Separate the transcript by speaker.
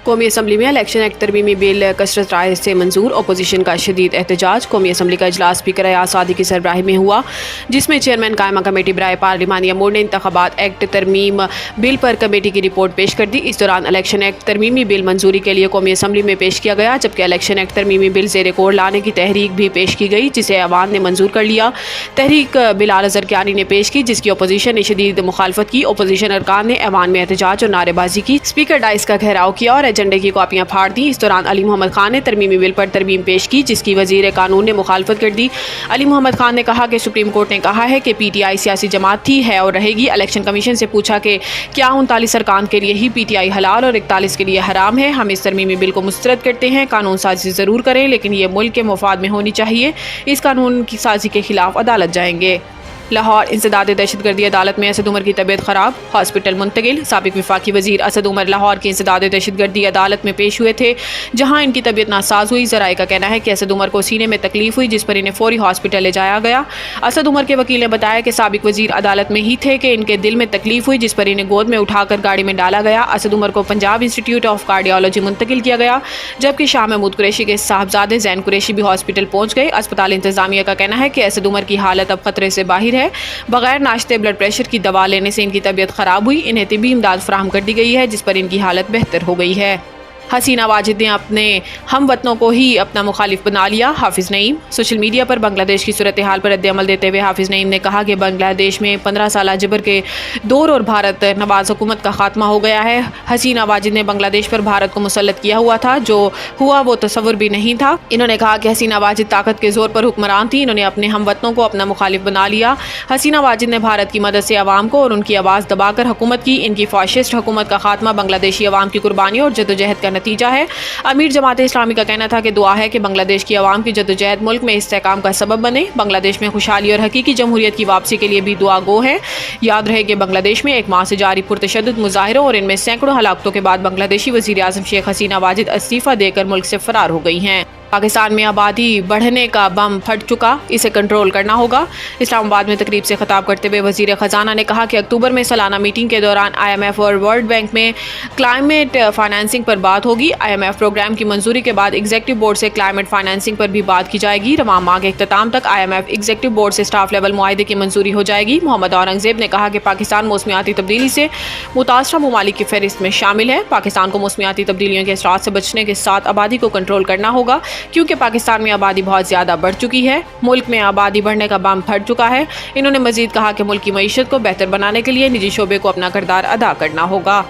Speaker 1: कौमी असम्बली में election act तरमीमी bill कसरत राय से मंजूर। अपोजिशन का शदीद एहतजाज। कौमी असम्बली का इजलास स्पीकर अयाज सादी की सरबराही में हुआ, जिसमें चेयरमैन कायमा कमेटी बराए पार्लिमानी अमूर ने इंतखाबात एक्ट तरमीम बिल पर कमेटी की रिपोर्ट पेश कर दी। इस दौरान इलेक्शन एक्ट तरमीमी बिल मंजूरी के लिए कौमी असम्बली में पेश किया गया, जबकि इलेक्शन एक्ट तरमीमी बिल ज़ेर कोर लाने की तहरीक भी पेश की गई, जिसे ऐवान ने मंजूर कर लिया। तहरीक बिलाल अजहर कियानी ने पेश की, जिसकी अपोजिशन ने शदीद मुखालफत की। अपोजिशन अरकान ने ऐवान में एहतजाज और नारेबाजी की। स्पीकर डाइस का घेराव किया और एजेंडे की कॉपियां फाड़ दी। इस दौरान अली मोहम्मद खान ने तरमीमी बिल पर तरमीम पेश की, जिसकी वजीर कानून ने मुखालफत कर दी। अली मोहम्मद खान ने कहा कि सुप्रीम कोर्ट ने कहा है कि PTI सियासी जमात थी, है और रहेगी। इलेक्शन कमीशन से पूछा कि क्या 39 अरकान के लिए ही PTI हलाल और 41 के लिए हराम है। हम इस तरमीमी बिल को मुस्तरद करते हैं। कानून साजी ज़रूर करें, लेकिन ये मुल्क के मुफाद में होनी चाहिए। इस कानून की साजी के खिलाफ अदालत जाएंगे। लाहौर इंसदाद दहशतगर्दी अदालत में असद उमर की तबीयत ख़राब, हॉस्पिटल मुंतकिल। साबिक वफाकी वजीर असद उमर लाहौर की इंसदाद दहशतगर्दी अदालत में पेश हुए थे, जहां इनकी तबीयत नासाज हुई। ज़राए का कहना है कि असद उमर को सीने में तकलीफ हुई, जिस पर इन्हें फौरी हॉस्पिटल ले जाया गया। असद उमर के वकील ने बताया कि साबिक वजीर अदालत में ही थे कि इनके दिल में तकलीफ हुई, जिस पर इन्हें गोद में उठाकर गाड़ी में डाला गया। असद उमर को पंजाब इंस्टीट्यूट ऑफ कार्डियोलॉजी मुंतकिल किया गया, जबकि शाह महमूद कुरैशी के साहबजादे जैन कुरैशी भी हॉस्पिटल पहुंच गए। अस्पताल इंतजामिया का कहना है कि असद उमर की हालत अब खतरे से बाहर है। बगैर नाश्ते ब्लड प्रेशर की दवा लेने से इनकी तबीयत खराब हुई। इन्हें तिब्बी इमदाद फराहम कर दी गई है, जिस पर इनकी हालत बेहतर हो गई है। हसीना वाजिद ने अपने हम वतनों को ही अपना मुखालिफ बना लिया। हाफिज़ नईम। सोशल मीडिया पर बांग्लादेश की सूरत हाल पर रद्द-ए-अमल देते हुए हाफिज़ नईम ने कहा कि बांग्लादेश में 15 साल जबर के दौर और भारत नवाज हुकूमत का खात्मा हो गया है। हसीना वाजिद ने बांग्लादेश पर भारत को मुसल्लत किया हुआ था, जो हुआ वो तसव्वुर भी नहीं था। इन्होंने कहा कि हसीना वाजिद ताकत के जोर पर हुक्मरान थी। इन्होंने अपने हम वतनों को अपना मुखालिफ बना लिया। हसीना वाजिद ने भारत की मदद से अवाम को और उनकी आवाज़ दबाकर हुकूमत की। इनकी फाशिस्ट हुकूमत का खात्मा बांग्लादेशी अवाम की कुर्बानी और जदोजहद का नतीजा है। अमीर जमात इस्लामी का कहना था कि दुआ है कि बांग्लादेश की आवाम की जदोजहद मुल्क में इस्तेहकाम का सबब बने। बांग्लादेश में खुशहाली और हकीकी जमहूरियत की वापसी के लिए भी दुआ गो है। याद रहे कि बांग्लादेश में एक माह से जारी पुरतशद्दुद मुजाहिरों और इनमें सैकड़ों हलाकतों के बाद बांग्लादेशी वज़ीर आज़म शेख हसीना वाजिद इस्तीफ़ा देकर मुल्क से फरार हो गई हैं। पाकिस्तान में आबादी बढ़ने का बम फट चुका, इसे कंट्रोल करना होगा। इस्लामाबाद में तकरीब से खिताब करते हुए वज़ीर ख़जाना ने कहा कि अक्टूबर में सालाना मीटिंग के दौरान IMF और वर्ल्ड बैंक में क्लाइमेट फाइनेंसिंग पर बात होगी। IMF प्रोग्राम की मंजूरी के बाद एग्जीक्यूटिव बोर्ड से क्लाइमेट फाइनेंसिंग पर भी बात की जाएगी। रवां माह के इख्तिताम तक IMF एग्जीक्यूटिव बोर्ड से स्टाफ लेवल मुआहदे की मंजूरी हो जाएगी। मोहम्मद औरंगज़ेब ने कहा कि पाकिस्तान मौसमियाती तब्दीली से मुतासरा ममालिक की फहरिस्त में शामिल है। पाकिस्तान को मौसमियाती तब्दीलियों के असरात से बचने के साथ आबादी को कंट्रोल करना होगा, क्योंकि पाकिस्तान में आबादी बहुत ज़्यादा बढ़ चुकी है। मुल्क में आबादी बढ़ने का बम फट चुका है। इन्होंने मजीद कहा कि मुल्क की मईशत को बेहतर बनाने के लिए निजी शोबे को अपना किरदार अदा करना होगा।